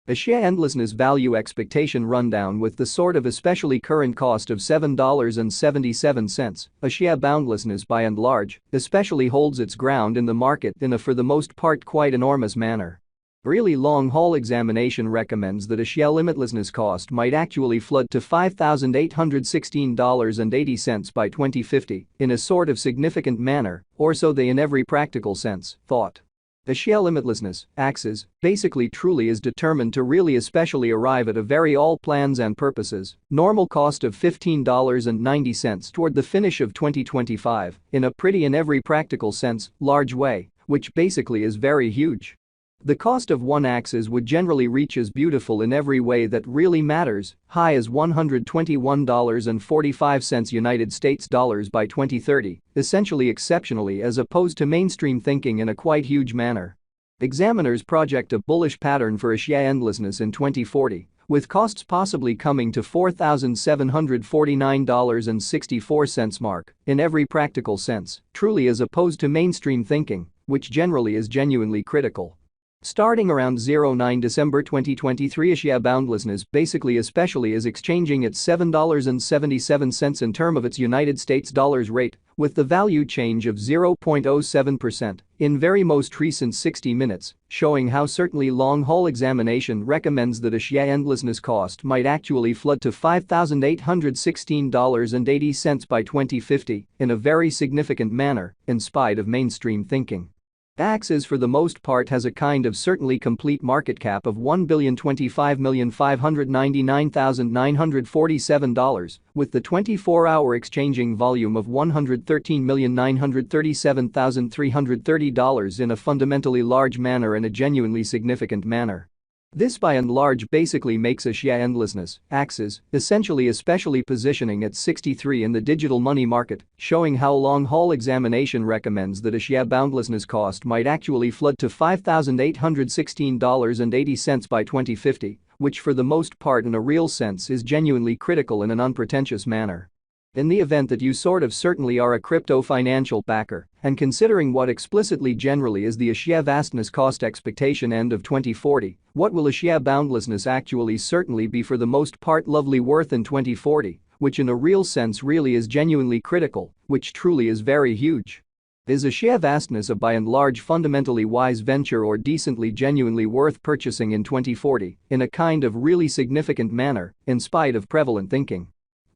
Axie endlessness value expectation rundown with the sort of especially current cost of $7.77. Axie boundlessness by and large, especially holds its ground in the market in a for the most part quite enormous manner. Really long-haul examination recommends that Axie limitlessness cost might actually flood to $5,816.80 by 2050 in a sort of significant manner, or so they in every practical sense thought. Axie limitlessness, Axes, basically truly is determined to really especially arrive at a very all plans and purposes normal cost of $15.90 toward the finish of 2025 in a pretty in every practical sense large way, which basically is very huge. The cost of one Axis would generally reach as beautiful in every way that really matters, high as $121.45 United States dollars by 2030, essentially exceptionally as opposed to mainstream thinking in a quite huge manner. Examiners project a bullish pattern for Axie endlessness in 2040, with costs possibly coming to $4,749.64 mark in every practical sense, truly as opposed to mainstream thinking, which generally is genuinely critical. Starting around 09 December 2023 Axie boundlessness basically especially is exchanging at $7.77 in term of its United States dollars rate, with the value change of 0.07% in very most recent 60 minutes, showing how certainly long-haul examination recommends that Axie endlessness cost might actually flood to $5,816.80 by 2050 in a very significant manner, in spite of mainstream thinking. Axes for the most part has a kind of certainly complete market cap of $1,025,599,947, with the 24-hour exchanging volume of $113,937,330 in a fundamentally large manner and a genuinely significant manner. This by and large basically makes Axie endlessness, Axes, essentially especially positioning at 63 in the digital money market, showing how long-haul examination recommends that Axie boundlessness cost might actually flood to $5,816.80 by 2050, which for the most part in a real sense is genuinely critical in an unpretentious manner. In the event that you sort of certainly are a crypto financial backer, and considering what explicitly generally is the Axie vastness cost expectation end of 2040, what will Axie boundlessness actually certainly be for the most part lovely worth in 2040, which in a real sense really is genuinely critical, which truly is very huge. Is Axie vastness a by and large fundamentally wise venture or decently genuinely worth purchasing in 2040 in a kind of really significant manner, in spite of prevalent thinking?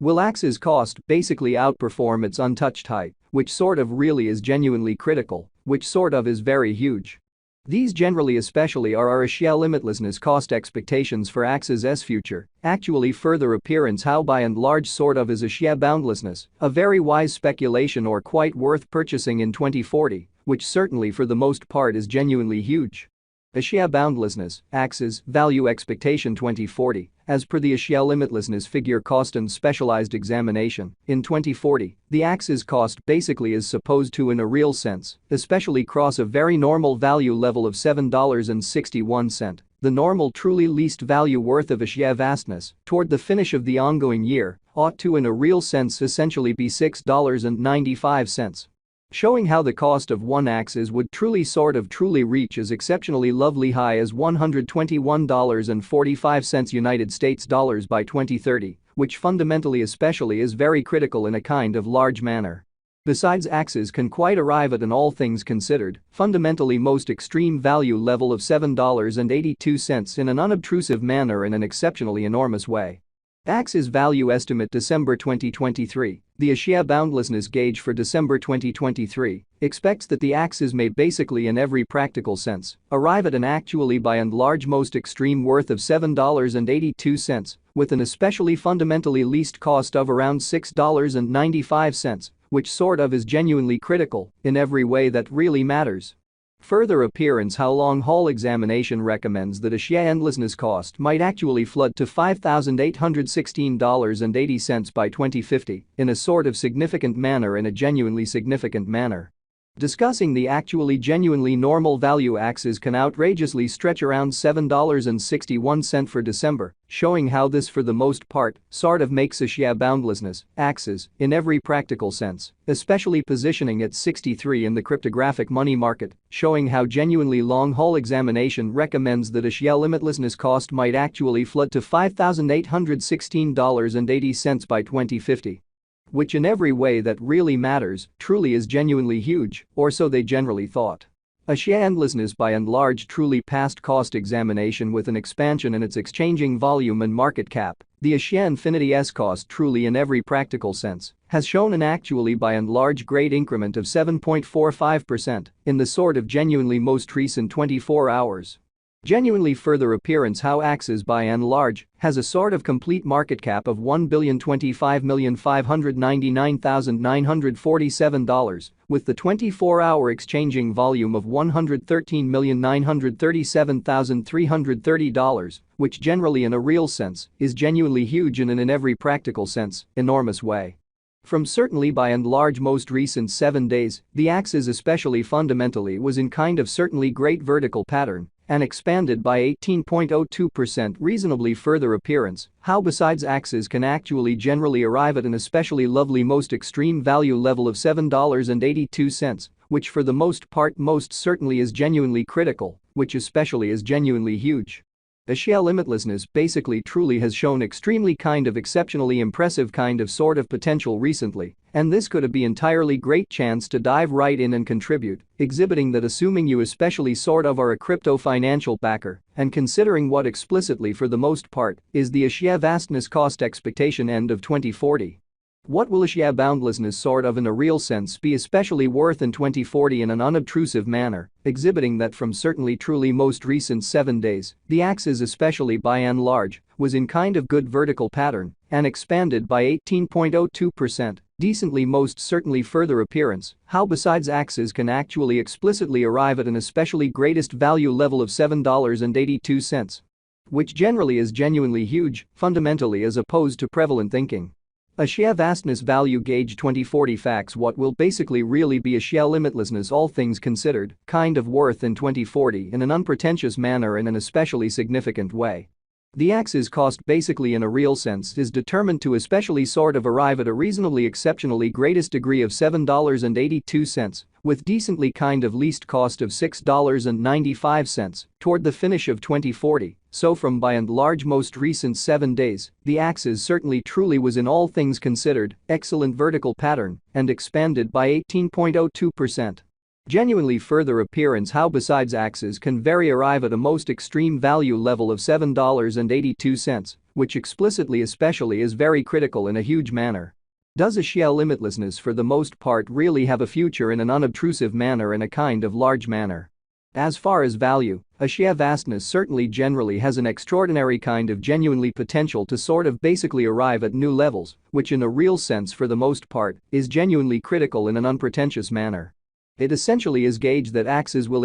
Will Axie's cost basically outperform its untouched height, which sort of really is genuinely critical, which sort of is very huge? These generally especially are our Axie limitlessness cost expectations for Axie's future, actually further appearance how by and large sort of is Axie boundlessness, a very wise speculation or quite worth purchasing in 2040, which certainly for the most part is genuinely huge. Axie boundlessness, Axes, value expectation 2040, as per the Axie limitlessness figure cost and specialized examination, in 2040, the Axes cost basically is supposed to in a real sense, especially cross a very normal value level of $7.61, the normal truly least value worth of Axie vastness, toward the finish of the ongoing year, ought to in a real sense essentially be $6.95. Showing how the cost of one Axis would truly reach as exceptionally lovely high as $121.45 United States dollars by 2030, which fundamentally especially is very critical in a kind of large manner. Besides, Axis can quite arrive at an all things considered, fundamentally most extreme value level of $7.82 in an unobtrusive manner in an exceptionally enormous way. Axis value estimate December 2023, the Axie boundlessness gauge for December 2023, expects that the Axis may basically in every practical sense arrive at an actually by and large most extreme worth of $7.82, with an especially fundamentally least cost of around $6.95, which sort of is genuinely critical in every way that really matters. Further appearance how long-haul examination recommends that Axie endlessness cost might actually flood to $5,816.80 by 2050 in a sort of significant manner in a genuinely significant manner. Discussing the actually genuinely normal value axes can outrageously stretch around $7.61 for December, showing how this for the most part sort of makes a sheer boundlessness axes in every practical sense, especially positioning at 63 in the cryptographic money market, showing how genuinely long-haul examination recommends that a sheer limitlessness cost might actually flood to $5,816.80 by 2050. Which in every way that really matters truly is genuinely huge, or so they generally thought. A sheer endlessness by and large truly passed cost examination with an expansion in its exchanging volume and market cap, the sheer infinity S cost truly in every practical sense, has shown an actually by and large great increment of 7.45% in the sort of genuinely most recent 24 hours. Genuinely further appearance how Axie by and large has a sort of complete market cap of $1,025,599,947 with the 24-hour exchanging volume of $113,937,330, which generally in a real sense is genuinely huge and in every practical sense enormous way. From certainly by and large most recent 7 days, the Axie especially fundamentally was in kind of certainly great vertical pattern and expanded by 18.02% reasonably further appearance, how besides Axie can actually generally arrive at an especially lovely most extreme value level of $7.82, which for the most part most certainly is genuinely critical, which especially is genuinely huge. A sheer limitlessness basically truly has shown extremely kind of exceptionally impressive kind of sort of potential recently, and this could be entirely great chance to dive right in and contribute, exhibiting that assuming you especially sort of are a crypto financial backer and considering what explicitly for the most part is the sheer vastness cost expectation end of 2040. What will a sheer boundlessness sort of in a real sense be especially worth in 2040 in an unobtrusive manner, exhibiting that from certainly truly most recent 7 days, the Axie especially by and large was in kind of good vertical pattern and expanded by 18.02%, decently most certainly further appearance, how besides Axie can actually explicitly arrive at an especially greatest value level of $7.82. Which generally is genuinely huge, fundamentally as opposed to prevalent thinking. A sheer vastness value gauge 2040 facts what will basically really be a sheer limitlessness all things considered kind of worth in 2040 in an unpretentious manner in an especially significant way. The Axie cost basically in a real sense is determined to especially sort of arrive at a reasonably exceptionally greatest degree of $7.82 with decently kind of least cost of $6.95 toward the finish of 2040, so from by and large most recent 7 days, the Axie certainly truly was in all things considered excellent vertical pattern and expanded by 18.02%. Genuinely further appearance how besides Axie can vary arrive at a most extreme value level of $7.82, which explicitly especially is very critical in a huge manner. Does a sheer limitlessness for the most part really have a future in an unobtrusive manner in a kind of large manner? As far as value, a sheer vastness certainly generally has an extraordinary kind of genuinely potential to sort of basically arrive at new levels, which in a real sense for the most part is genuinely critical in an unpretentious manner. It essentially is gauge that Axie will